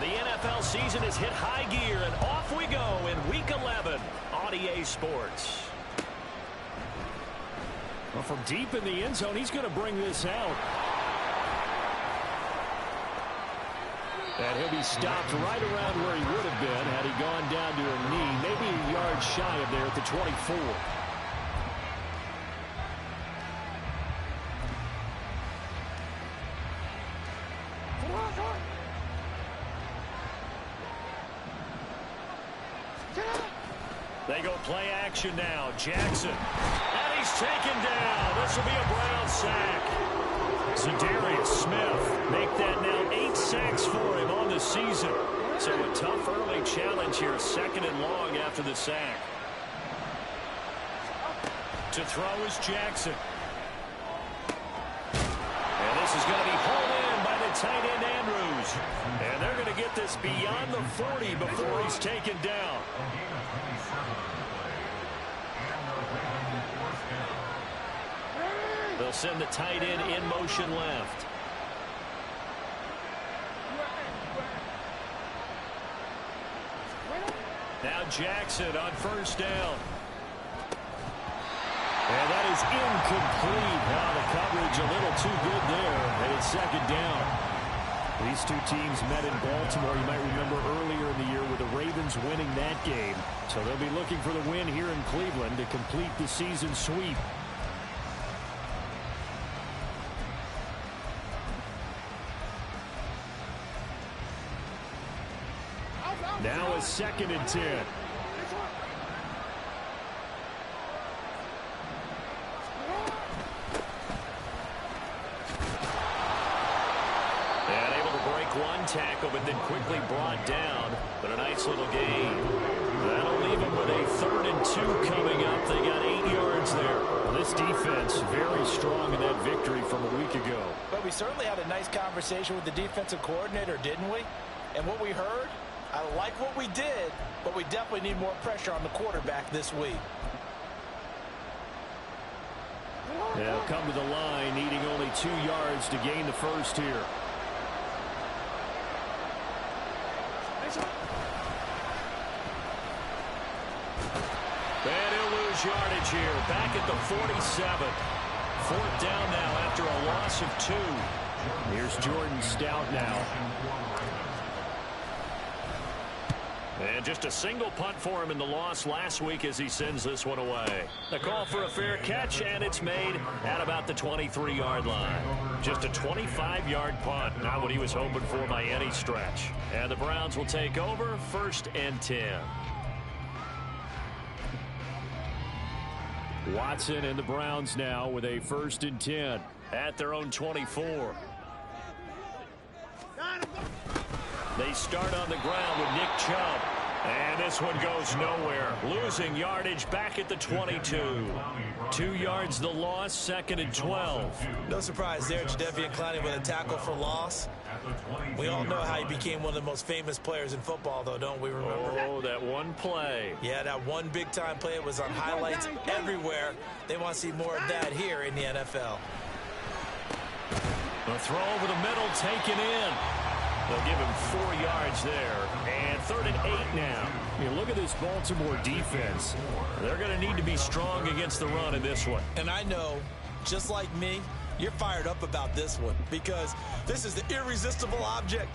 The NFL season has hit high gear, and off we go in Week 11 on EA Sports. Well, from deep in the end zone, he's going to bring this out. And he'll be stopped right around where he would have been had he gone down to a knee, maybe a yard shy of there at the 24. They go play action now. Jackson. And he's taken down. This will be a Brown sack. Za'Darius Smith make that now 8 sacks for him on the season. So a tough early challenge here, 2nd and long after the sack. To throw is Jackson. And this is going to be hauled in by the tight end Andrews. And they're going to get this beyond the 40 before he's taken down. They'll send the tight end in motion left. Now Jackson on 1st down. And that is incomplete. Now the coverage a little too good there. And it's 2nd down. These two teams met in Baltimore. You might remember earlier in the year with the Ravens winning that game. So they'll be looking for the win here in Cleveland to complete the season sweep. Now a 2nd and 10. And able to break one tackle, but then quickly brought down. But a nice little gain. That'll leave them with a 3rd and 2 coming up. They got 8 yards there. Well, this defense very strong in that victory from a week ago. But we certainly had a nice conversation with the defensive coordinator, didn't we? And what we heard, I like what we did, but we definitely need more pressure on the quarterback this week. They'll come to the line, needing only 2 yards to gain the first here. And he'll lose yardage here. Back at the 47. 4th down now after a loss of 2. Here's Jordan Stout now. And just a single punt for him in the loss last week as he sends this one away. The call for a fair catch, and it's made at about the 23-yard line. Just a 25-yard punt, not what he was hoping for by any stretch. And the Browns will take over, 1st and 10. Watson and the Browns now with a 1st and 10. At their own 24. They start on the ground with Nick Chubb. And this one goes nowhere. Losing yardage back at the 22. 2 yards the loss, 2nd and 12. No surprise there, Jadeveon Clowney with a tackle for loss. We all know how he became one of the most famous players in football, though, don't we remember? Oh, that one play. Yeah, that one big-time play. It was on highlights everywhere. They want to see more of that here in the NFL. The throw over the middle, taken in. They'll give him 4 yards there. And 3rd and 8 now. You look at this Baltimore defense. They're going to need to be strong against the run in this one. And I know, just like me, you're fired up about this one because this is the irresistible object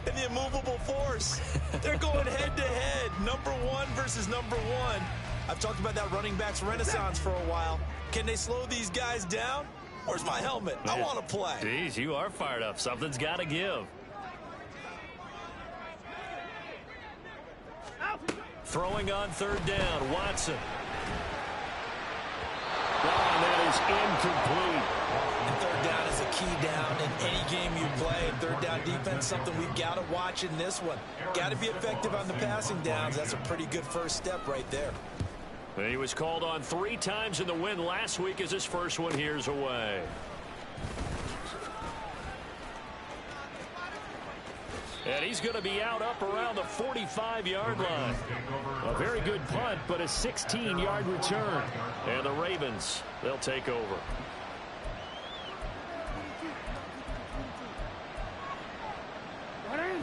and the immovable force. They're going head-to-head, number 1 versus number 1. I've talked about that running backs renaissance for a while. Can they slow these guys down? Where's my helmet? I want to play. Jeez, you are fired up. Something's got to give. Throwing on 3rd down, Watson. Oh, that is incomplete. And 3rd down is a key down in any game you play. 3rd down defense, something we've got to watch in this one. Got to be effective on the passing downs. That's a pretty good first step right there. He was called on 3 times in the win last week as his first one here's away. And he's going to be out up around the 45-yard line. A very good punt, but a 16-yard return. And the Ravens, they'll take over.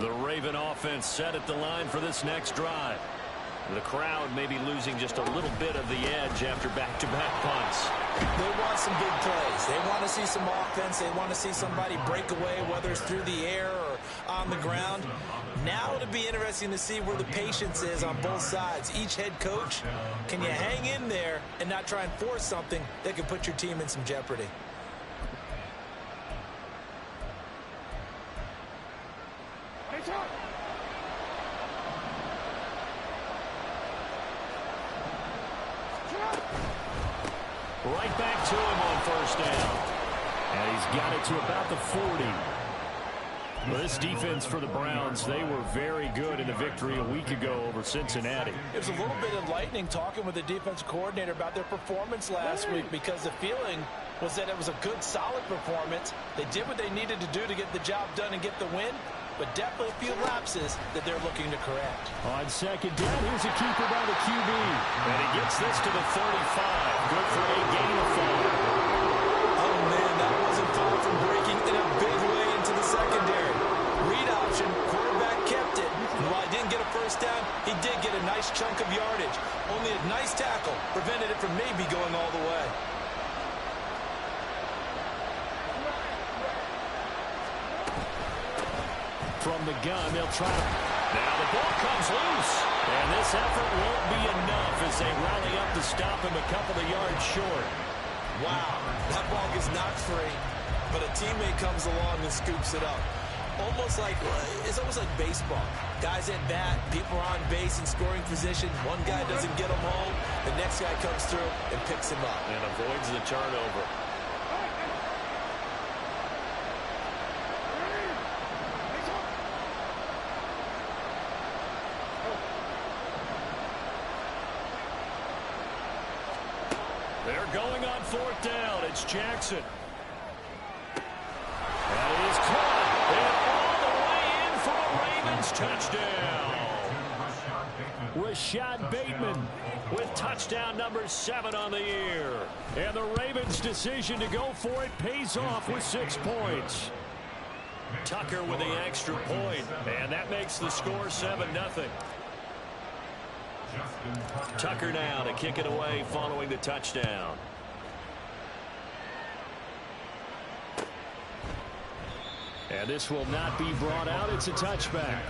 The Raven offense set at the line for this next drive. The crowd may be losing just a little bit of the edge after back-to-back punts. They want some big plays. They want to see some offense. They want to see somebody break away, whether it's through the air or on the ground. Now it'll be interesting to see where the patience is on both sides. Each head coach, can you hang in there and not try and force something that could put your team in some jeopardy? Right back to him on first down. And he's got it to about the 40. Well, this defense for the Browns, they were very good in the victory a week ago over Cincinnati. It was a little bit enlightening talking with the defensive coordinator about their performance last week, because the feeling was that it was a good, solid performance. They did what they needed to do to get the job done and get the win, but definitely a few lapses that they're looking to correct. On second down, here's a keeper by the QB. And he gets this to the 35. Good for a gain of 5. Oh, man, that wasn't far from breaking in a big way into the secondary. Read option, quarterback kept it. And while he didn't get a first down, he did get a nice chunk of yardage. Only a nice tackle prevented it from maybe going all the way. From the gun, they'll try. Now the ball comes loose. And this effort won't be enough as they rally up to stop him a couple of yards short. Wow, that ball gets knocked free, but a teammate comes along and scoops it up. It's almost like baseball. Guys at bat, people are on base in scoring position. One guy doesn't get them home. The next guy comes through and picks him up. And avoids the turnover. They're going on fourth down. It's Jackson. That is caught. And all the way in for a Ravens touchdown. Rashad Bateman with touchdown number 7 on the year. And the Ravens' decision to go for it pays off with 6 points. Tucker with the extra point. And that makes the score 7-0. Tucker now to kick it away following the touchdown. And this will not be brought out. It's a touchback.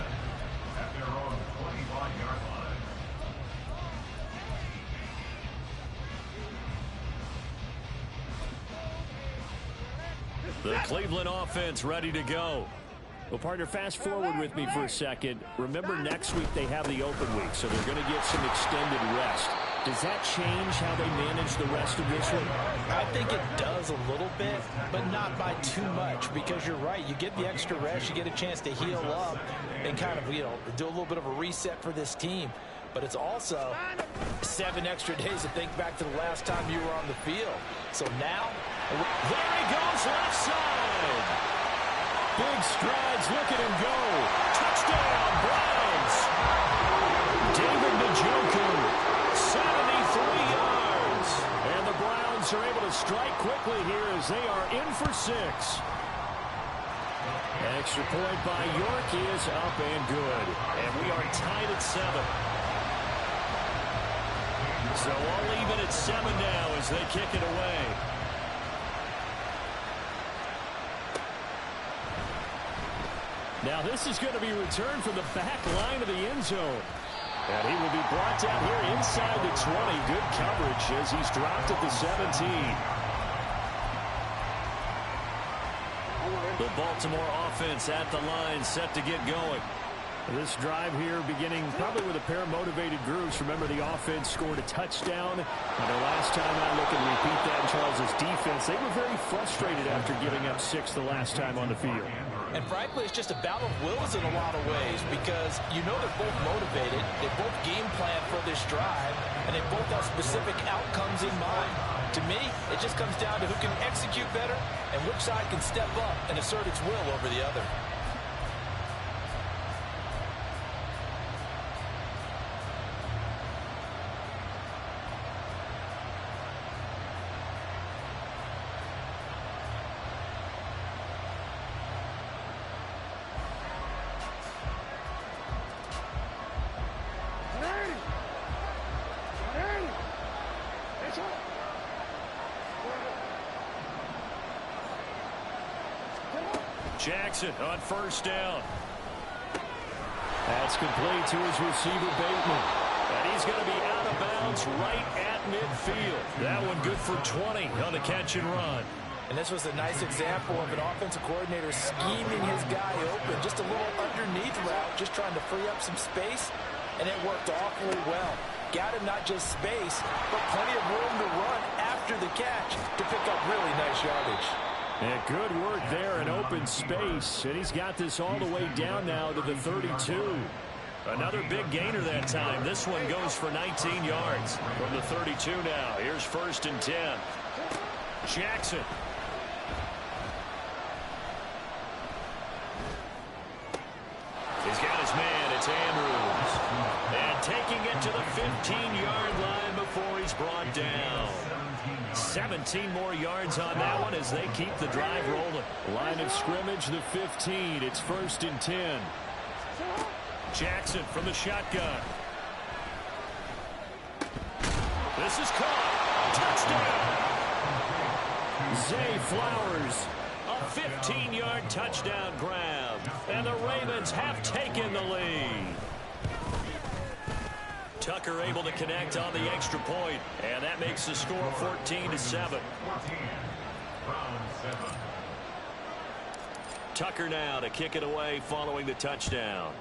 The Cleveland offense ready to go. Well, partner, fast forward with me for a second. Remember, next week they have the open week, so they're going to get some extended rest. Does that change how they manage the rest of this one? I think it does a little bit, but not by too much, because you're right. You get the extra rest, you get a chance to heal up and kind of, do a little bit of a reset for this team. But it's also 7 extra days to think back to the last time you were on the field. So now, there he goes left side. Big strides, look at him go. Touchdown, Browns. David Njoku, 73 yards. And the Browns are able to strike quickly here as they are in for 6. Extra point by York is up and good. And we are tied at 7. So all even at 7 now as they kick it away. Now this is going to be returned from the back line of the end zone. And he will be brought down here inside the 20. Good coverage as he's dropped at the 17. The Baltimore offense at the line, set to get going. This drive here beginning probably with a pair of motivated groups. Remember, the offense scored a touchdown. And the last time I look and repeat that in Charles's defense, they were very frustrated after giving up 6 the last time on the field. And frankly, it's just a battle of wills in a lot of ways, because they're both motivated, they both game plan for this drive, and they both have specific outcomes in mind. To me, it just comes down to who can execute better and which side can step up and assert its will over the other. Jackson on first down. That's complete to his receiver, Bateman. And he's going to be out of bounds right at midfield. That one good for 20 on the catch and run. And this was a nice example of an offensive coordinator scheming his guy open. Just a little underneath route, just trying to free up some space. And it worked awfully well. Got him not just space, but plenty of room to run after the catch to pick up really nice yardage. And good work there in open space. And he's got this all the way down now to the 32. Another big gainer that time. This one goes for 19 yards from the 32 now. Here's 1st and 10. Jackson. He's got his man. It's Andrews. And taking it to the 15-yard line before he's brought down. 17 more yards on that one as they keep the drive rolling. Line of scrimmage, the 15. It's 1st and 10. Jackson from the shotgun. This is caught. Touchdown. Zay Flowers. A 15-yard touchdown grab. And the Ravens have taken the lead. Tucker able to connect on the extra point, and that makes the score 14-7. Tucker now to kick it away following the touchdown.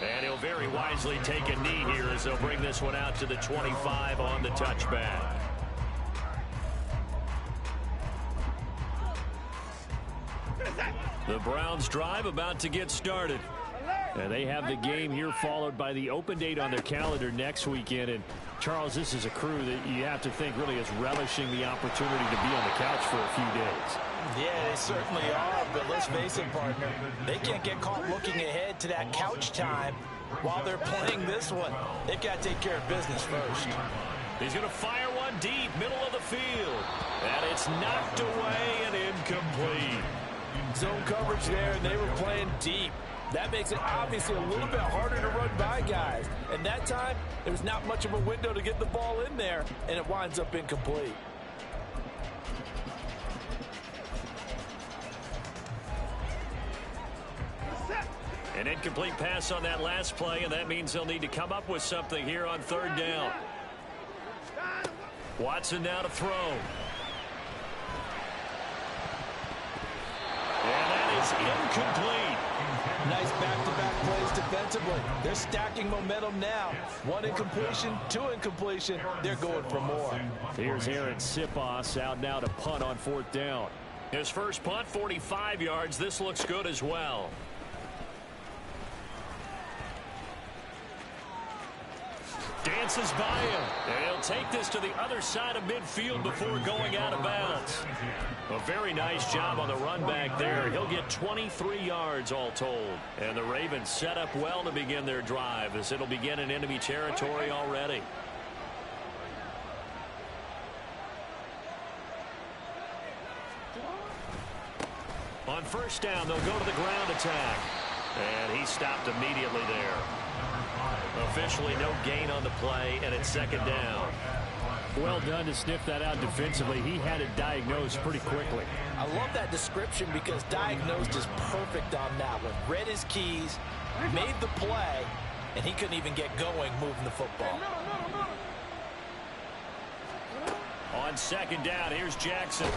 And he'll very wisely take a knee here as they'll bring this one out to the 25 on the touchback. The Browns drive about to get started. And they have the game here followed by the open date on their calendar next weekend. And, Charles, this is a crew that you have to think really is relishing the opportunity to be on the couch for a few days. Yeah, they certainly are, but let's face it, partner. They can't get caught looking ahead to that couch time while they're playing this one. They've got to take care of business first. He's going to fire one deep, middle of the field. And it's knocked away and incomplete. Zone coverage there, and they were playing deep. That makes it obviously a little bit harder to run by guys. And that time, there's not much of a window to get the ball in there, and it winds up incomplete. An incomplete pass on that last play, and that means they'll need to come up with something here on 3rd down. Watson now to throw. And that is incomplete. Nice back-to-back plays defensively. They're stacking momentum now. 1 incompletion, 2 incompletion. They're going for more. Here's Aaron Sipos out now to punt on 4th down. His first punt, 45 yards. This looks good as well. Dances by him. And he'll take this to the other side of midfield before going out of bounds. A very nice job on the run back there. He'll get 23 yards all told. And the Ravens set up well to begin their drive as it'll begin in enemy territory already. On 1st down, they'll go to the ground attack. And he stopped immediately there. Officially no gain on the play, and it's 2nd down. Well done to sniff that out defensively. He had it diagnosed pretty quickly. I love that description because diagnosed is perfect on that one. Read his keys, made the play, and he couldn't even get going moving the football. On 2nd down, here's Jackson.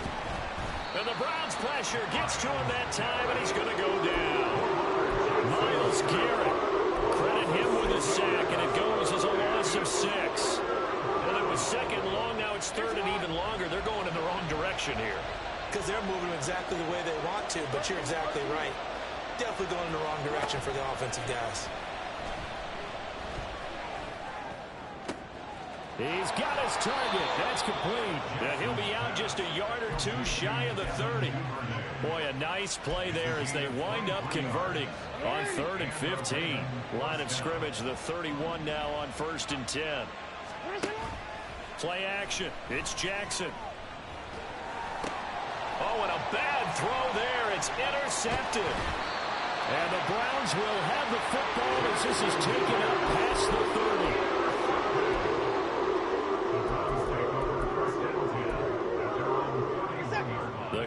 And the Browns pressure gets to him that time, and he's going to go down. Myles Garrett. Credit him with a sack, and it goes as a loss of 6. Well, it was 2nd and long. Now it's 3rd and even longer. They're going in the wrong direction here. Because they're moving exactly the way they want to, but you're exactly right. Definitely going in the wrong direction for the offensive guys. He's got his target. That's complete. And he'll be out just a yard or 2 shy of the 30. Boy, a nice play there as they wind up converting on 3rd and 15. Line of scrimmage, the 31 now on 1st and 10. Play action. It's Jackson. Oh, and a bad throw there. It's intercepted. And the Browns will have the football as this is taken up past the 30.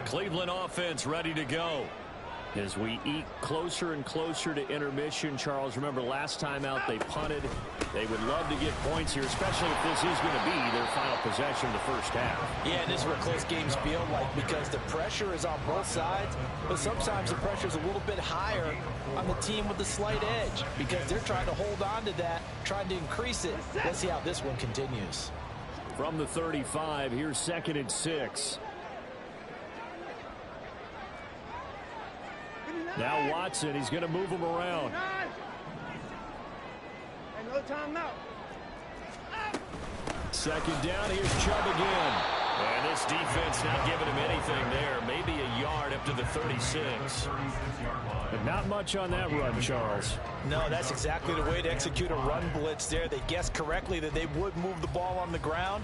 Cleveland offense ready to go. As we eat closer and closer to intermission, Charles, remember last time out they punted. They would love to get points here, especially if this is going to be their final possession of the first half. Yeah, and this is what close games feel like because the pressure is on both sides, but sometimes the pressure is a little bit higher on the team with the slight edge because they're trying to hold on to that, trying to increase it. Let's see how this one continues. From the 35, here's 2nd and 6. Now Watson, he's going to move him around. No timeout. 2nd down, here's Chubb again. And this defense not giving him anything there. Maybe a yard up to the 36. But not much on that run, Charles. No, that's exactly the way to execute a run blitz there. They guessed correctly that they would move the ball on the ground,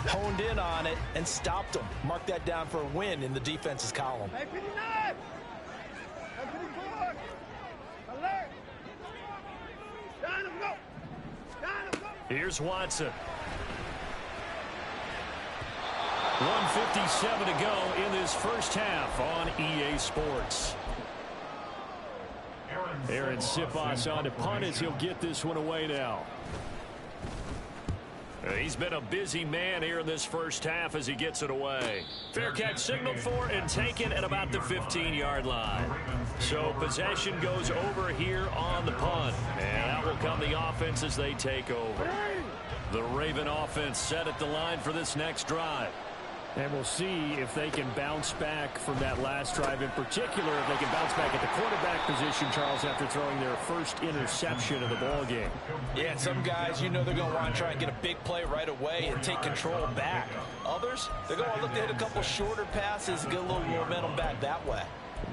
honed in on it, and stopped them. Mark that down for a win in the defense's column. Hey, 59. 54. Alert. Down him, go. Down him, go. Here's Watson. 1:57 to go in this first half on EA Sports. Aaron Siposs on to punt as he'll get this one away now. He's been a busy man here in this first half as he gets it away. Fair catch signaled for and taken at about the 15-yard line. So possession goes over here on the punt. And out will come the offense as they take over. The Raven offense set at the line for this next drive. And we'll see if they can bounce back from that last drive, in particular if they can bounce back at the quarterback position, Charles, after throwing their first interception of the ballgame. Yeah, and some guys, you know they're going to want to try and get a big play right away and take control back. Others, they're going to look to hit a couple shorter passes and get a little momentum back that way.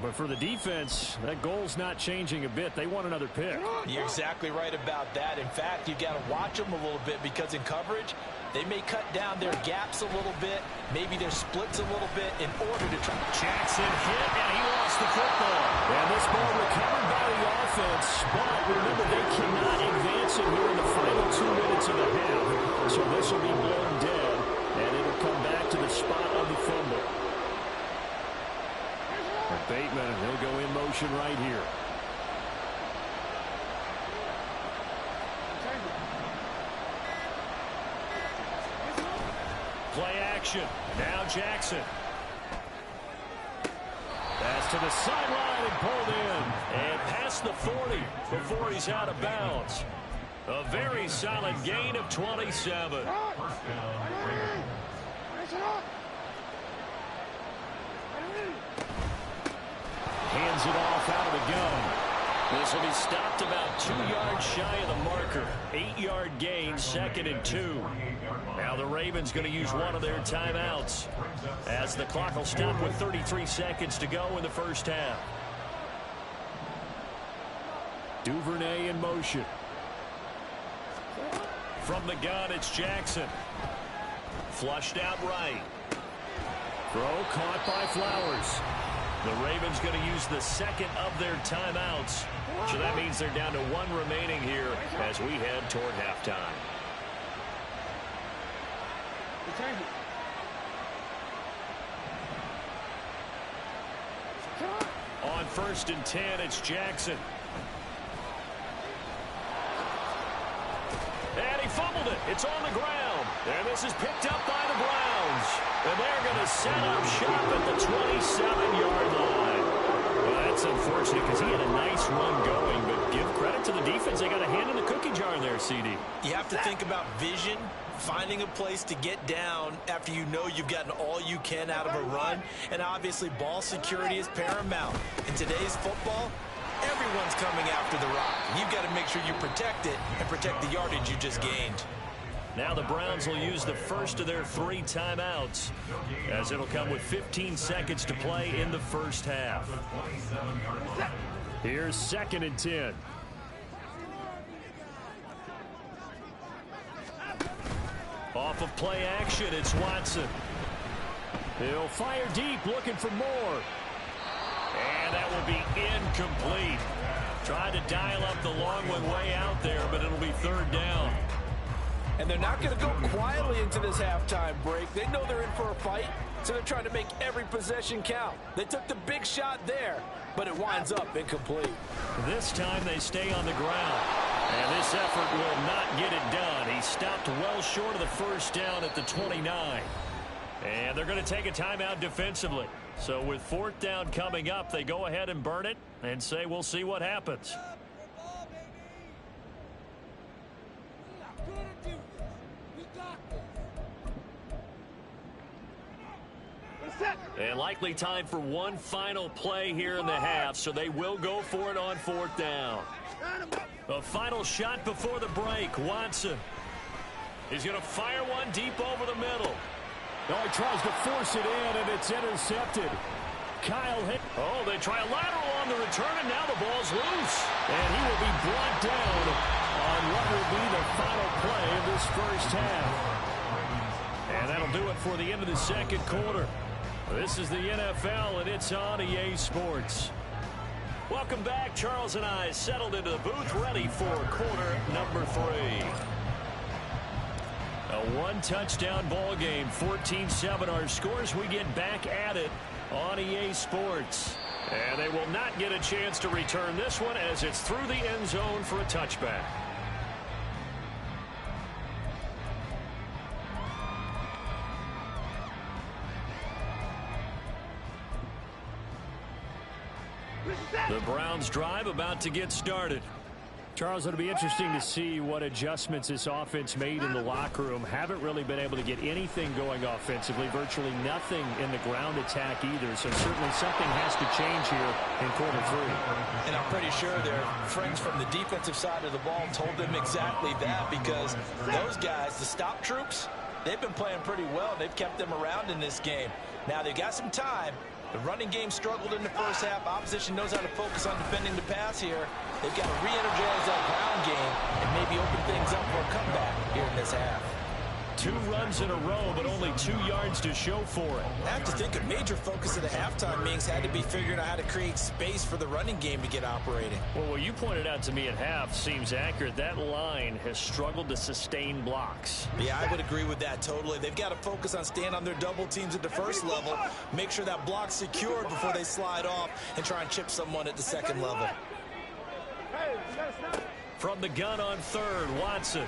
But for the defense, that goal's not changing a bit. They want another pick. You're exactly right about that. In fact, you got to watch them a little bit because in coverage, they may cut down their gaps a little bit, maybe their splits a little bit in order to try. Jackson hit, and he lost the football. And this ball recovered by the offense, but remember, they cannot advance it here in the final 2 minutes of the half. So this will be blown dead, and it'll come back to the spot of the fumble. Bateman, he'll go in motion right here. Play action. Now Jackson. Pass to the sideline and pulled in. And past the 40 before he's out of bounds. A very solid gain of 27. Hands it off out of the gun. This will be stopped about 2 yards shy of the marker. 8-yard gain, 2nd and 2. Now the Ravens going to use one of their timeouts as the clock will stop with 33 seconds to go in the first half. Duvernay in motion. From the gun, it's Jackson. Flushed out right. Throw caught by Flowers. The Ravens going to use the second of their timeouts. So that means they're down to 1 remaining here as we head toward halftime. On 1st and 10, it's Jackson. And he fumbled it. It's on the ground. And this is picked up by the Browns. And they're going to set up shop at the 27-yard line. Well, that's unfortunate because he had a nice run going, but give credit to the defense. They got a hand in the cookie jar there, CD. You have to think about vision, finding a place to get down after you know you've gotten all you can out of a run. And obviously, ball security is paramount. In today's football, everyone's coming after the rock. You've got to make sure you protect it and protect the yardage you just gained. Now the Browns will use the first of their 3 timeouts as it'll come with 15 seconds to play in the first half. Here's 2nd and 10. Off of play action, it's Watson. He'll fire deep, looking for more. And that will be incomplete. Tried to dial up the long one way out there, but it'll be 3rd down. And they're not going to go quietly into this halftime break. They know they're in for a fight, so they're trying to make every possession count. They took the big shot there, but it winds up incomplete. This time they stay on the ground. And this effort will not get it done. He stopped well short of the first down at the 29. And they're going to take a timeout defensively. So with fourth down coming up, they go ahead and burn it and say we'll see what happens. And likely time for one final play here in the half, so they will go for it on fourth down. A final shot before the break. Watson. He's going to fire one deep over the middle. Oh, he tries to force it in, and it's intercepted. Kyle hit. Oh, they try a lateral on the return, and now the ball's loose. And he will be brought down on what will be the final play of this first half. And that'll do it for the end of the second quarter. This is the NFL, and it's on EA Sports. Welcome back. Charles and I settled into the booth, ready for quarter number 3. A one-touchdown ball game, 14-7 our scores. We get back at it on EA Sports. And they will not get a chance to return this one as it's through the end zone for a touchback. The Browns drive about to get started. Charles, it'll be interesting to see what adjustments this offense made in the locker room. Haven't really been able to get anything going offensively, virtually nothing in the ground attack either. So certainly something has to change here in quarter 3. And I'm pretty sure their friends from the defensive side of the ball told them exactly that, because those guys, the stop troops, they've been playing pretty well. They've kept them around in this game. Now they've got some time. The running game struggled in the first half. Opposition knows how to focus on defending the pass here. They've got to re-energize that ground game and maybe open things up for a comeback here in this half. 2 runs in a row, but only 2 yards to show for it. I have to think a major focus of the halftime meetings had to be figuring out how to create space for the running game to get operating. Well, what you pointed out to me at half seems accurate. That line has struggled to sustain blocks. Yeah, I would agree with that totally. They've got to focus on staying on their double teams at the first level, make sure that block's secured before they slide off and try and chip someone at the second level. From the gun on third, Watson.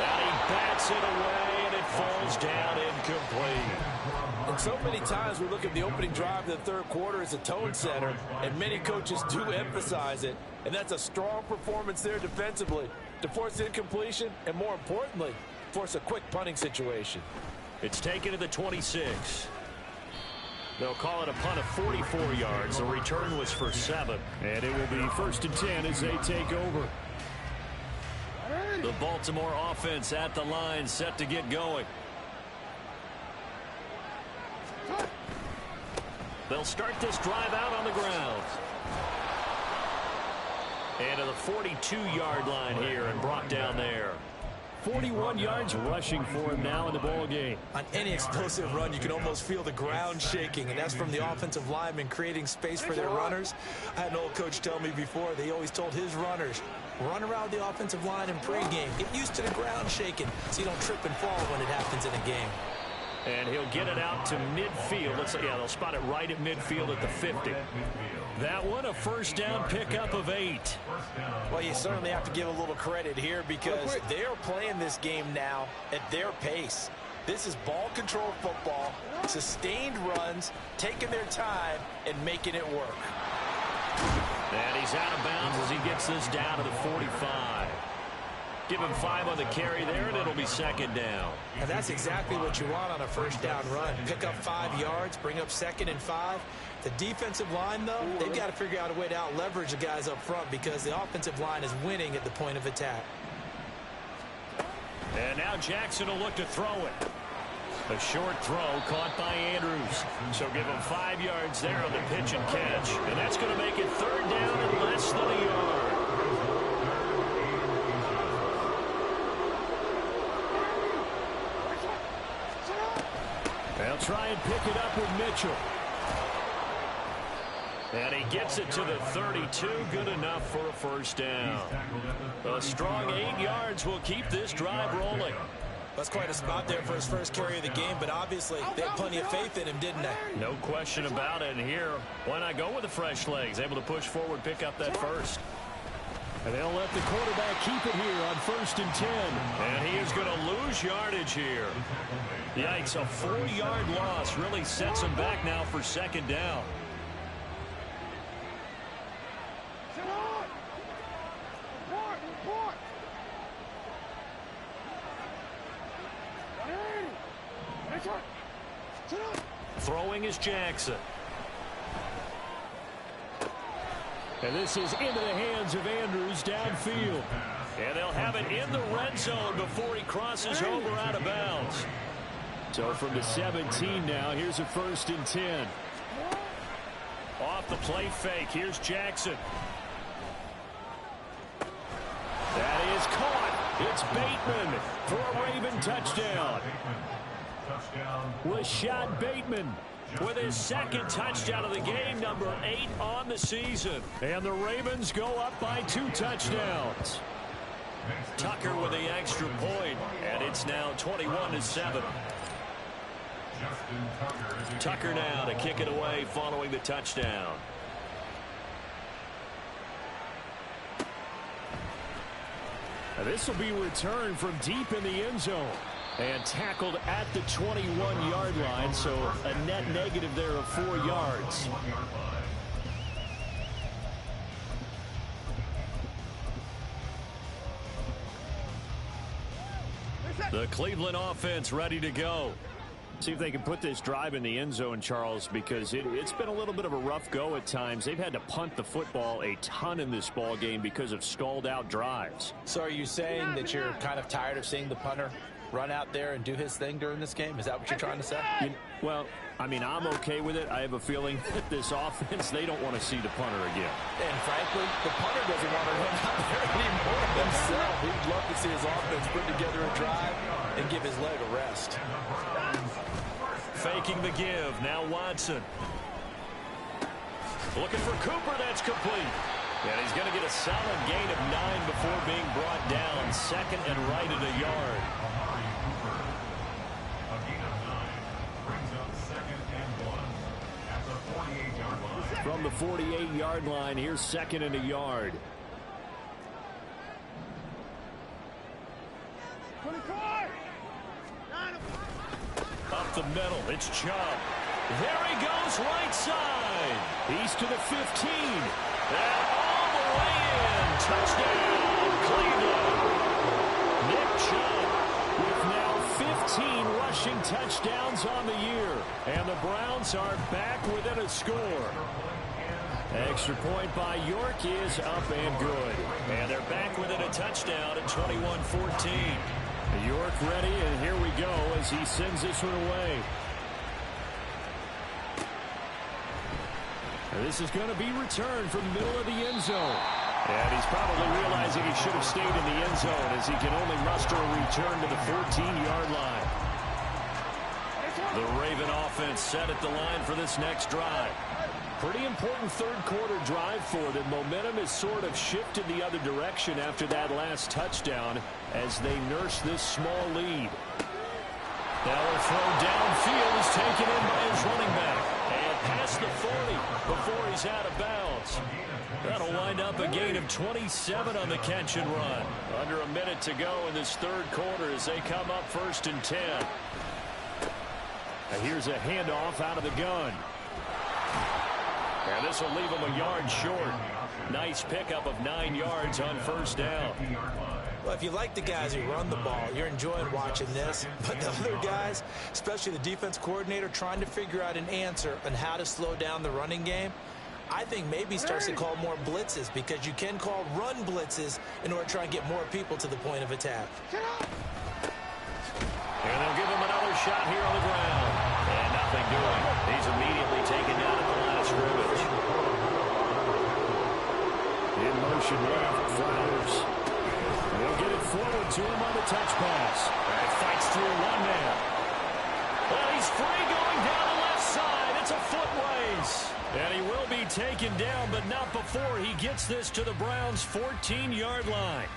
And he bats it away, and it falls down incomplete. And so many times we look at the opening drive of the third quarter as a tone setter, and many coaches do emphasize it. And that's a strong performance there defensively to force incompletion and, more importantly, force a quick punting situation. It's taken to the 26. They'll call it a punt of 44 yards. The return was for 7. And it will be 1st and 10 as they take over. The Baltimore offense at the line, set to get going. They'll start this drive out on the ground. And to the 42-yard line here and brought down there. 41 yards rushing for him now in the ball game. On any explosive run, you can almost feel the ground shaking, and that's from the offensive linemen creating space for their runners. I had an old coach tell me before, they always told his runners, run around the offensive line in pregame. Get used to the ground shaking so you don't trip and fall when it happens in a game. And he'll get it out to midfield. Yeah, they'll spot it right at midfield at the 50. That one, a first down pickup of 8. Well, you certainly have to give a little credit here because they're playing this game now at their pace. This is ball control football, sustained runs, taking their time, and making it work. And he's out of bounds as he gets this down to the 45. Give him 5 on the carry there, and it'll be 2nd down. And that's exactly what you want on a first down run. Pick up 5 yards, bring up 2nd and 5. The defensive line, though, they've got to figure out a way to out-leverage the guys up front because the offensive line is winning at the point of attack. And now Jackson will look to throw it. A short throw caught by Andrews. So give him 5 yards there on the pitch and catch. And that's going to make it 3rd down and less than a yard. They'll try and pick it up with Mitchell. And he gets it to the 32. Good enough for a first down. A strong 8 yards will keep this drive rolling. That's quite a spot there for his first carry of the game, but obviously they had plenty of faith in him, didn't they? No question about it. And here, why not go with the fresh legs? Able to push forward, pick up that first. And they'll let the quarterback keep it here on 1st and 10. And he is going to lose yardage here. Yikes, a 4-yard loss really sets him back now for 2nd down. Throwing is Jackson. And this is into the hands of Andrews downfield. And they'll have it in the red zone before he crosses over out of bounds. So from the 17 now, here's a 1st and 10. Off the play fake, here's Jackson. That is caught. It's Bateman for a Raven touchdown. Rashad Bateman with his 2nd touchdown of the game, number 8 on the season. And the Ravens go up by 2 touchdowns. Tucker with the extra point, and it's now 21-7. Tucker now to kick it away following the touchdown. Now this will be returned from deep in the end zone. And tackled at the 21-yard line, so a net negative there of 4 yards. The Cleveland offense ready to go. See if they can put this drive in the end zone, Charles, because it's been a little bit of a rough go at times. They've had to punt the football a ton in this ball game because of stalled-out drives. So are you saying that you're kind of tired of seeing the punter run out there and do his thing during this game? Is that what you're trying to say? Well, I mean, I'm okay with it. I have a feeling that this offense, they don't want to see the punter again. And frankly, the punter doesn't want to run out there anymore himself. He'd love to see his offense put together a drive and give his leg a rest. Faking the give. Now Watson. Looking for Cooper. That's complete. And he's going to get a solid gain of 9 before being brought down. 2nd and right at a yard. From the 48-yard line, here's 2nd and a yard. Up the middle, it's Chubb. There he goes, right side. He's to the 15. And all the way in. Touchdown, Cleveland. Nick Chubb with now 15 rushing touchdowns on the year. And the Browns are back within a score. Extra point by York is up and good. And they're back within a touchdown at 21-14. York ready, and here we go as he sends this one away. And this is going to be returned from the middle of the end zone. And he's probably realizing he should have stayed in the end zone as he can only muster a return to the 14-yard line. The Raven offense set at the line for this next drive. Pretty important third-quarter drive for them. Momentum has sort of shifted the other direction after that last touchdown as they nurse this small lead. Now a throw downfield is taken in by his running back. And past the 40 before he's out of bounds. That'll wind up a gain of 27 on the catch and run. Under a minute to go in this third quarter as they come up 1st and 10. Now here's a handoff out of the gun. And this will leave him a yard short. Nice pickup of 9 yards on 1st down. Well, if you like the guys who run the ball, you're enjoying watching this. But the other guys, especially the defense coordinator, trying to figure out an answer on how to slow down the running game, I think maybe starts to call more blitzes, because you can call run blitzes in order to try and get more people to the point of attack. And they'll give him another shot here on the ground. And nothing doing. He's immediately taken down at the line of scrimmage. In motion left, Flowers. They'll get it forward to him on the touch pass. And he fights through one man. Well, he's free going down the left side. It's a foot race. And he will be taken down, but not before he gets this to the Browns' 14-yard line.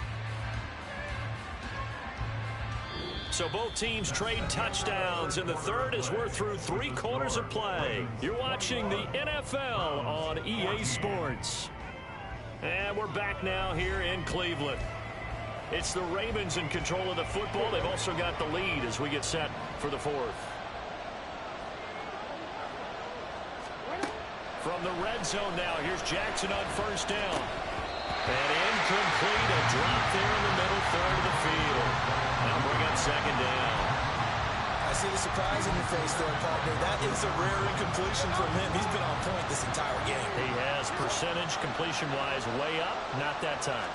So both teams trade touchdowns in the third as we're through 3 quarters of play. You're watching the NFL on EA Sports. And we're back now here in Cleveland. It's the Ravens in control of the football. They've also got the lead as we get set for the fourth. From the red zone now, here's Jackson on first down. And incomplete, a drop there in the middle third of the field. Now bring up second down. I see the surprise in your face there, partner. That is a rare incompletion from him. He's been on point this entire game. He has percentage completion-wise way up. Not that time.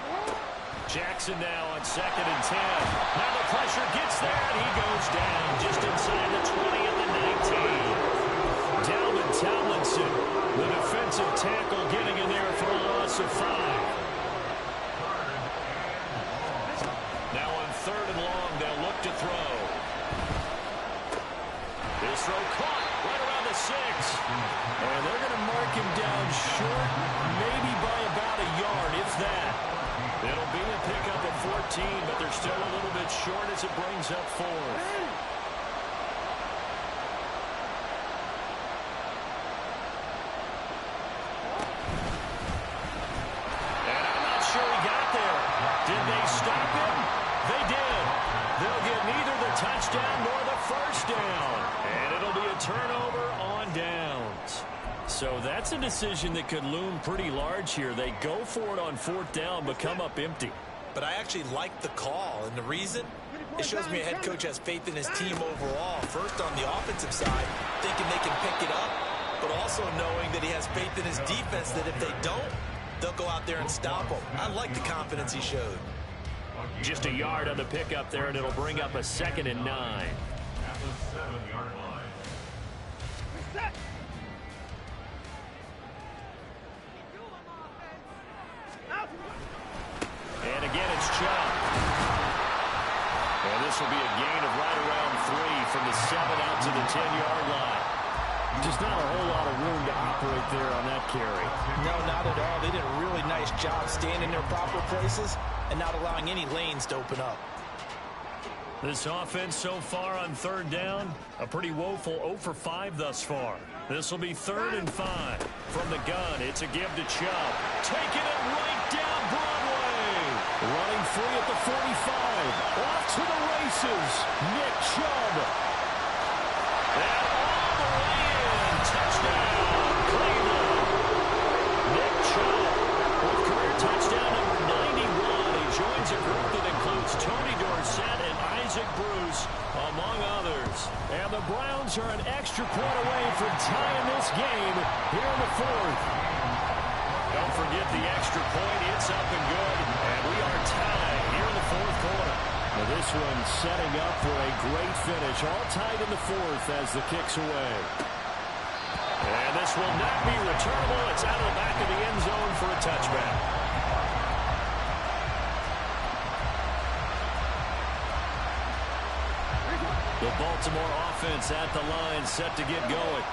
Jackson now on second and 10. Now the pressure gets there, and he goes down just inside the 20 at the 19. Dalvin Tomlinson, the defensive tackle, getting in there for a loss of 5. Now on third and long, they'll look to throw. His throw caught right around the 6. And they're going to mark him down short, maybe by about a yard, if that. It'll be a pickup of 14, but they're still a little bit short as it brings up 4th. And I'm not sure he got there. Did they stop him? They did. They'll get neither the touchdown nor the first down. And it'll be a turnover on downs. So that's a decision that could loom pretty large here. They go for it on 4th down, but come up empty. But I actually like the call, and the reason? It shows me a head coach has faith in his team overall. First on the offensive side, thinking they can pick it up, but also knowing that he has faith in his defense that if they don't, they'll go out there and stop them. I like the confidence he showed. Just a yard on the pickup there, and it'll bring up a 2nd and 9. At the 7-yard line. Reset. And again, it's Chubb. And this will be a gain of right around 3 from the 7 out to the 10-yard line. Just not a whole lot of room to operate there on that carry. No, not at all. They did a really nice job staying in their proper places and not allowing any lanes to open up. This offense so far on 3rd down, a pretty woeful 0 for 5 thus far. This will be 3rd and 5. From the gun, it's a give to Chubb. Taking it right down Broadway. Running free at the 45. Off to the races. Nick Chubb. And all the way in. Touchdown, Cleveland. Nick Chubb with career touchdown number 91. He joins a group that includes Tony Dorsett and Isaac Bruce, among others. And the Browns are an extra point away from tying this game here in the 4th. Don't forget the extra point. It's up and good. And we are tied here in the 4th quarter. Now this one setting up for a great finish. All tied in the 4th as the kick's away. And this will not be returnable. It's out of the back of the end zone for a touchback. The Baltimore offense at the line, set to get going.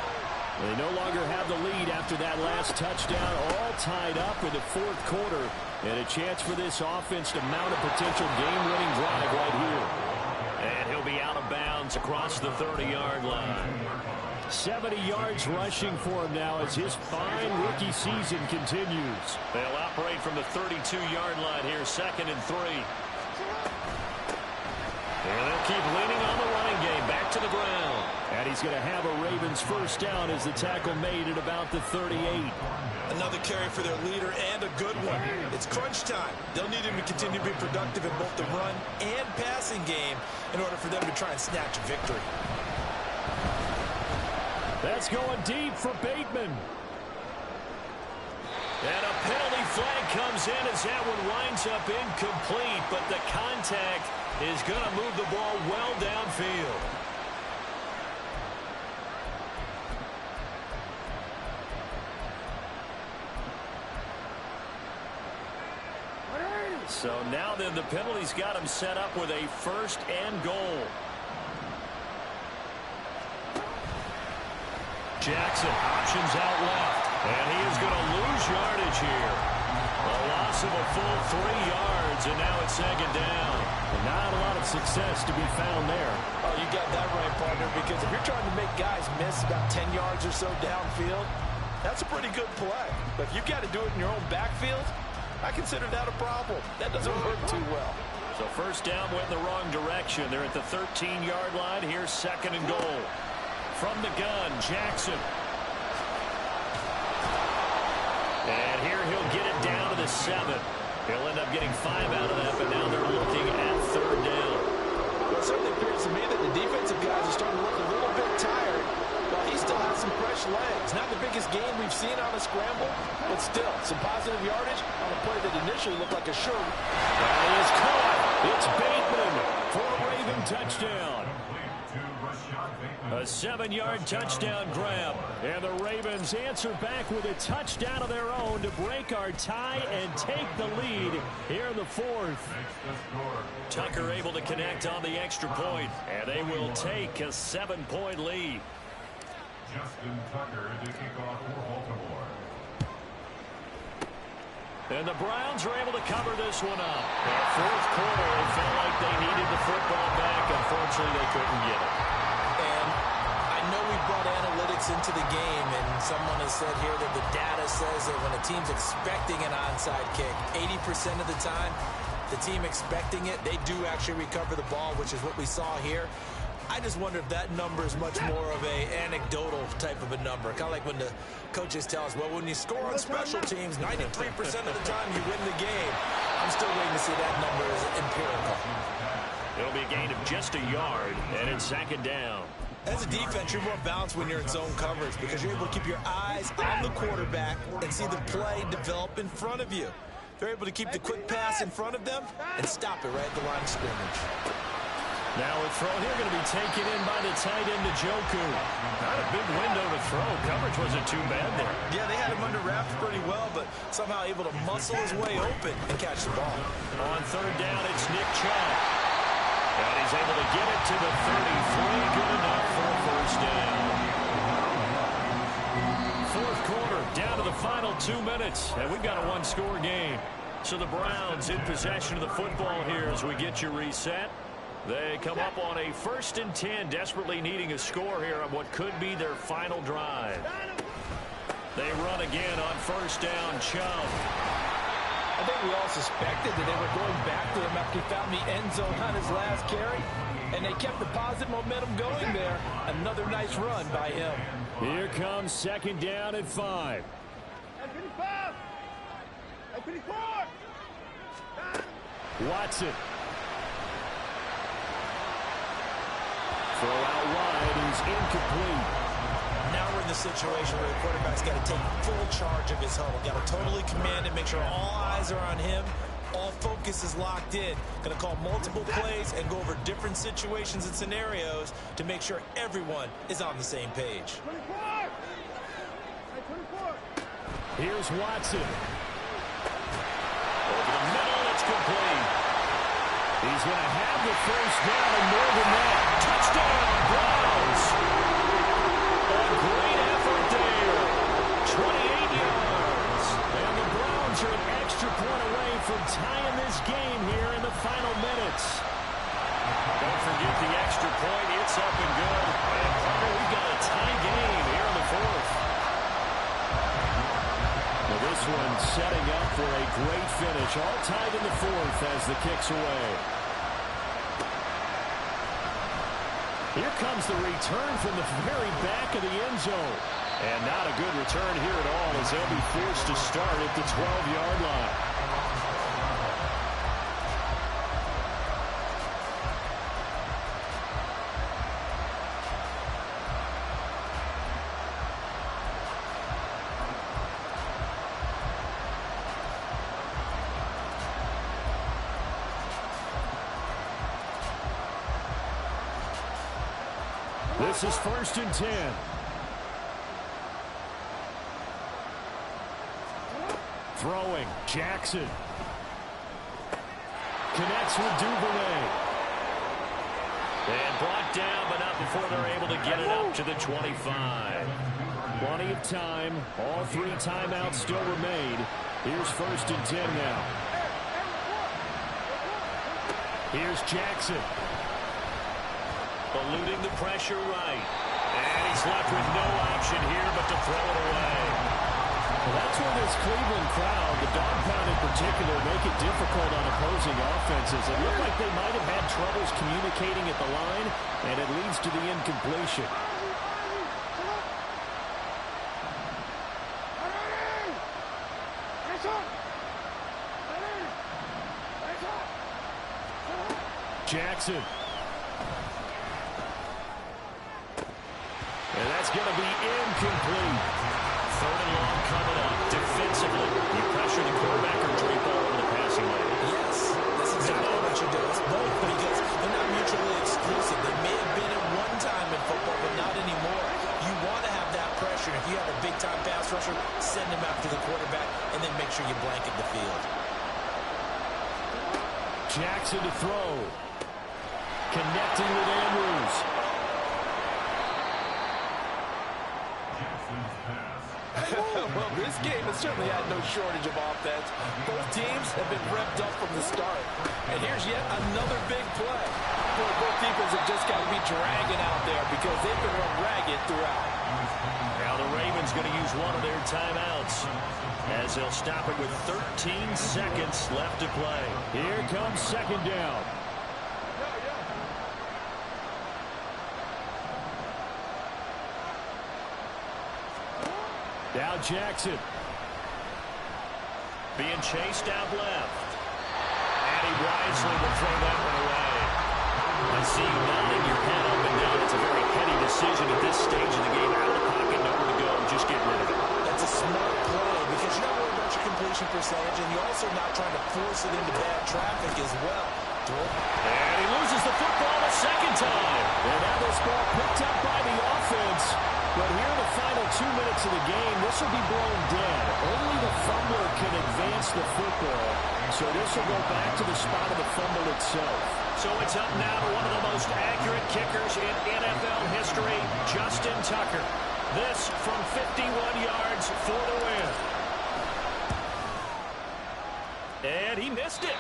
They no longer have the lead after that last touchdown, all tied up in the 4th quarter. And a chance for this offense to mount a potential game-winning drive right here. And he'll be out of bounds across the 30-yard line. 70 yards rushing for him now as his fine rookie season continues. They'll operate from the 32-yard line here, 2nd and 3. And they'll keep leaning on the running game, back to the ground. And he's going to have a Ravens first down as the tackle made at about the 38. Another carry for their leader and a good one. It's crunch time. They'll need him to continue to be productive in both the run and passing game in order for them to try and snatch a victory. That's going deep for Bateman. And a penalty flag comes in as that one winds up incomplete, but the contact is going to move the ball well downfield. So now then the penalty's got him set up with a 1st and goal. Jackson options out left. And he is going to lose yardage here. A loss of a full 3 yards, and now it's second down. Not a lot of success to be found there. Oh, you got that right, partner, because if you're trying to make guys miss about 10 yards or so downfield, that's a pretty good play. But if you've got to do it in your own backfield, I consider that a problem. That doesn't work too well. So first down went in the wrong direction. They're at the 13-yard line. Here's second and goal. From the gun, Jackson. And here he'll get it down to the 7. He'll end up getting 5 out of that, but now they're looking at third down. Well, it certainly appears to me that the defensive guys are starting to look a little bit tired, while he still has some fresh legs. Not the biggest gain we've seen on a scramble, but still, some positive yardage on a play that initially looked like a sure. That is caught. It's Bateman for a Raven touchdown. A 7-yard touchdown grab. And the Ravens answer back with a touchdown of their own to break our tie and take the lead here in the 4th. Tucker able to connect on the extra point, and they will take a 7-point lead. Justin Tucker to kick off for Baltimore. And the Browns are able to cover this one up. In the 4th quarter, it felt like they needed the football back. Unfortunately, they couldn't get it. And I know we brought analytics into the game, and someone has said here that the data says that when a team's expecting an onside kick, 80% of the time, the team expecting it, they do actually recover the ball, which is what we saw here. I just wonder if that number is much more of a anecdotal type of a number. Kind of like when the coaches tell us, well, when you score on special teams, 93% of the time you win the game. I'm still waiting to see that number as empirical. It'll be a gain of just a yard, and it's second down. As a defense, you're more balanced when you're in zone coverage because you're able to keep your eyes on the quarterback and see the play develop in front of you. They're able to keep the quick pass in front of them and stop it right at the line of scrimmage. Now a throw here going to be taken in by the tight end, Njoku. Not a big window to throw. Coverage wasn't too bad there. Yeah, they had him under wraps pretty well, but somehow able to muscle his way open and catch the ball. On third down, it's Nick Chubb. And he's able to get it to the 33. Good enough for a first down. 4th quarter, down to the final 2 minutes. And we've got a one-score game. So the Browns in possession of the football here as we get you reset. They come up on a 1st and 10, desperately needing a score here on what could be their final drive. They run again on first down, Chubb. I think we all suspected that they were going back to him after he found the end zone on his last carry, and they kept the positive momentum going there. Another nice run by him. Here comes second down at 5. Watson. Throw out wide is incomplete. Now we're in the situation where the quarterback's got to take full charge of his huddle. Got to totally command it, make sure all eyes are on him. All focus is locked in. Going to call multiple plays and go over different situations and scenarios to make sure everyone is on the same page. Here's Watson. Over the middle, it's complete. He's going to have the first down and more than that. Touchdown, Browns. A great effort there. 28 yards. And the Browns are an extra point away from tying this game here in the final minutes. Don't forget the extra point. It's up and good. And partner, we've got a tie game here in the 4th. Well, this one setting up for a great finish. All tied in the 4th as the kick's away. Here comes the return from the very back of the end zone. And not a good return here at all as they'll be forced to start at the 12-yard line. This is 1st and 10. Throwing, Jackson. Connects with Duvernay. And brought down, but not before they're able to get it up to the 25. Plenty of time. All 3 timeouts still remain. Here's 1st and 10 now. Here's Jackson. Eluding the pressure right. And he's left with no option here but to throw it away. Well, that's where this Cleveland crowd, the dog pound in particular, make it difficult on opposing offenses. It looked like they might have had troubles communicating at the line, and it leads to the incompletion. Jackson. And that's going to be incomplete. 3rd and long coming up. Defensively, you pressure the quarterback or drape all over the passing lane. Yes, that's exactly what you do. It's both because they're not mutually exclusive. They may have been at one time in football, but not anymore. You want to have that pressure. If you have a big-time pass rusher, send him after the quarterback, and then make sure you blanket the field. Jackson to throw. Connecting with Andrews. Well, this game has certainly had no shortage of offense. Both teams have been revved up from the start. And here's yet another big play. Boy, both defenses have just got to be dragging out there because they've been run ragged throughout. Now the Ravens going to use one of their timeouts as they'll stop it with 13 seconds left to play. Here comes 2nd down. Now Jackson. Being chased out left. And he wisely will throw that one away. I see you nodding your head up and down. It's a very heady decision at this stage of the game. Out of the pocket, nowhere to go. Just get rid of it. That's a smart play because you're not worried about your completion percentage, and you're also not trying to force it into bad traffic as well. And he loses the football a 2nd time. And now this ball picked up by the offense. But here in the final 2 minutes of the game, this will be blown dead. Only the fumbler can advance the football. So this will go back to the spot of the fumble itself. So it's up now to one of the most accurate kickers in NFL history, Justin Tucker. This from 51 yards for the win. And he missed it.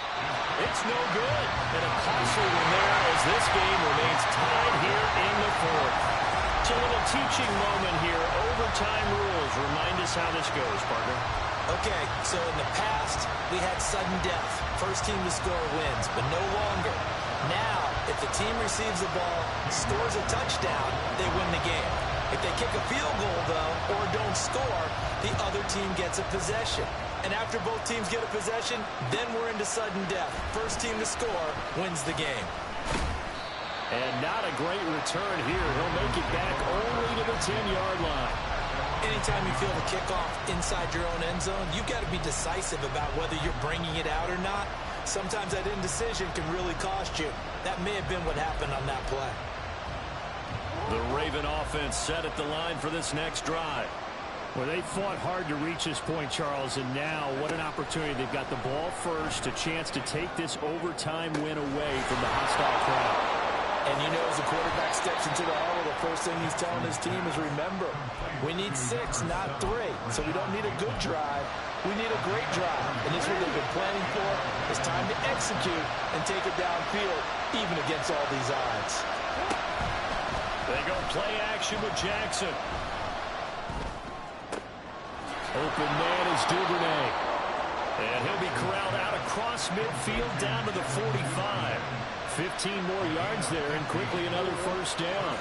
It's no good. And a costly one there as this game remains tied here in the 4th. It's a little teaching moment here. Overtime rules. Remind us how this goes, partner. Okay, so in the past, we had sudden death. First team to score wins, but no longer. Now, if the team receives the ball, scores a touchdown, they win the game. If they kick a field goal, though, or don't score, the other team gets a possession. And after both teams get a possession, then we're into sudden death. First team to score wins the game. And not a great return here. He'll make it back only to the 10-yard line. Anytime you feel the kickoff inside your own end zone, you've got to be decisive about whether you're bringing it out or not. Sometimes that indecision can really cost you. That may have been what happened on that play. The Raven offense set at the line for this next drive. Well, they fought hard to reach this point, Charles, and now what an opportunity. They've got the ball first, a chance to take this overtime win away from the hostile crowd. And you know, as the quarterback steps into the huddle, the first thing he's telling his team is, remember, we need 6, not 3. So we don't need a good drive. We need a great drive. And this is what they've been planning for. It's time to execute and take it downfield, even against all these odds. They go play action with Jackson. Open man is Duvernay. And he'll be corralled out across midfield down to the 45. 15 more yards there, and quickly another first down.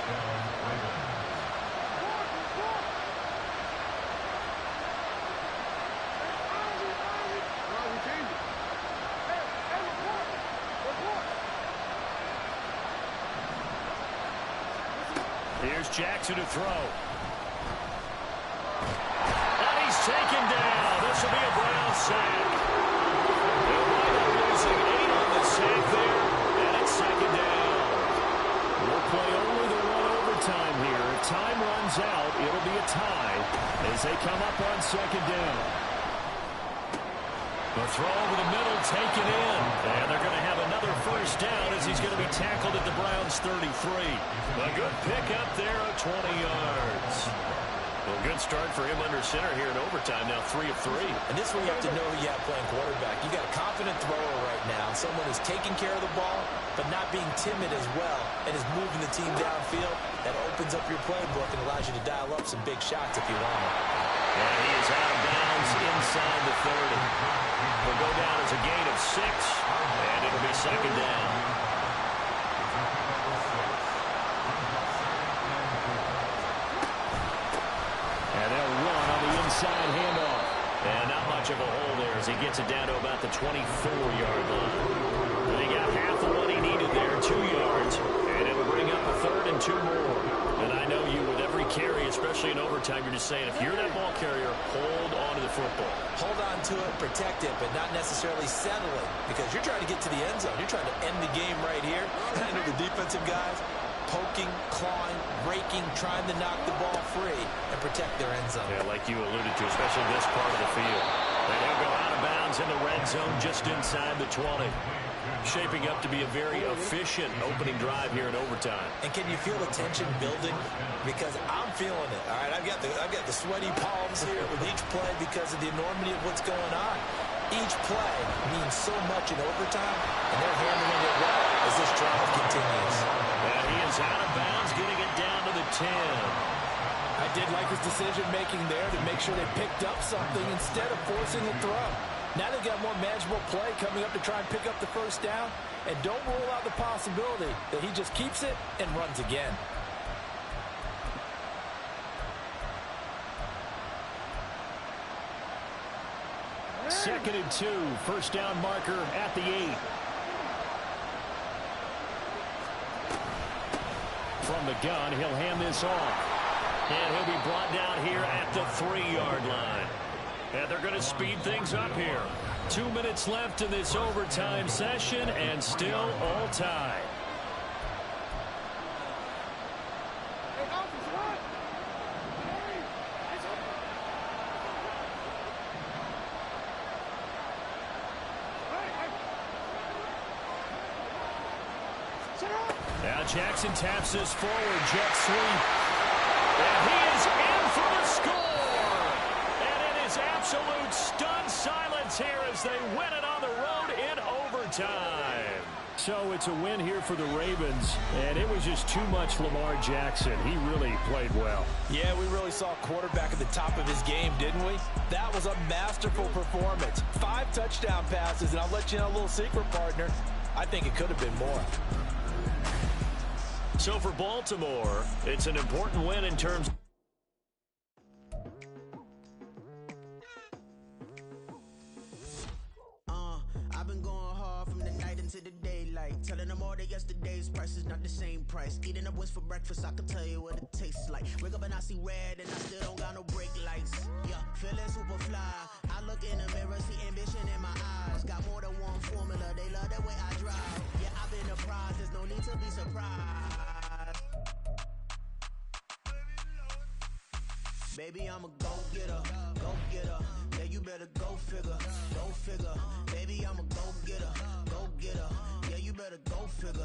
Here's Jackson to throw. And he's taken down. This will be a Brown sack. They'll wind up losing 8 on the sack there. Second down. We'll play only the 1 overtime here. If time runs out, it'll be a tie as they come up on second down. The throw over the middle taken in. And they're going to have another first down as he's going to be tackled at the Browns' 33. A good pickup there of 20 yards. Well, good start for him under center here in overtime. Now 3 of 3. And this is where you have to know who you have playing quarterback. You got a confident thrower right now, someone who's taking care of the ball, but not being timid as well, and is moving the team downfield. That opens up your playbook and allows you to dial up some big shots if you want them. And he is out of bounds inside the 30. Will go down as a gain of 6, and it'll be second down. And they'll run on the inside handoff. And not much of a hole there as he gets it down to about the 24-yard line. And he got half of what he needed there, 2 yards. And it'll bring up a 3rd and 2 more. And I know you, with every carry, especially in overtime, you're just saying, if you're that ball carrier, hold on to the football. Hold on to it, protect it, but not necessarily settle it, because you're trying to get to the end zone. You're trying to end the game right here. I know the defensive guys poking, clawing, raking, trying to knock the ball free and protect their end zone. Yeah, like you alluded to, especially this part of the field. And he'll go out of bounds in the red zone just inside the 20. Shaping up to be a very efficient opening drive here in overtime. And can you feel the tension building? Because I'm feeling it. All right, I've got the sweaty palms here with each play because of the enormity of what's going on. Each play means so much in overtime, and they're handling it well as this drive continues. And he is out of bounds, getting it down to the 10. I did like his decision-making there to make sure they picked up something instead of forcing a throw. Now they've got more manageable play coming up to try and pick up the first down. And don't rule out the possibility that he just keeps it and runs again. Second and 2, first down marker at the 8. From the gun, he'll hand this off. And he'll be brought down here at the 3-yard line. And they're going to speed things up here. 2 minutes left in this overtime session, and still all tied. Now Jackson taps this forward, jet sweep. And he is in for the score. And it is absolute stunned silence here as they win it on the road in overtime. So it's a win here for the Ravens, and it was just too much Lamar Jackson. He really played well. Yeah, we really saw a quarterback at the top of his game, didn't we? That was a masterful performance. 5 touchdown passes, and I'll let you know a little secret, partner. I think it could have been more. So for Baltimore, it's an important win in terms of I've been going hard from the night into the daylight, telling them all that yesterday's price is not the same price. Eating up what's for breakfast, I can tell you what it tastes like. Wake up and I see red and I still don't got no brake lights. Yeah, feeling super fly. I look in the mirror, see ambition in my eyes. Got more than one formula, they love the way I drive. Yeah, I've been a prize, there's no need to be surprised. Baby, I'm a go-getter, go-getter. Yeah, you better go figure, go figure. Baby, I'm a go-getter, go-getter. Yeah, you better go figure.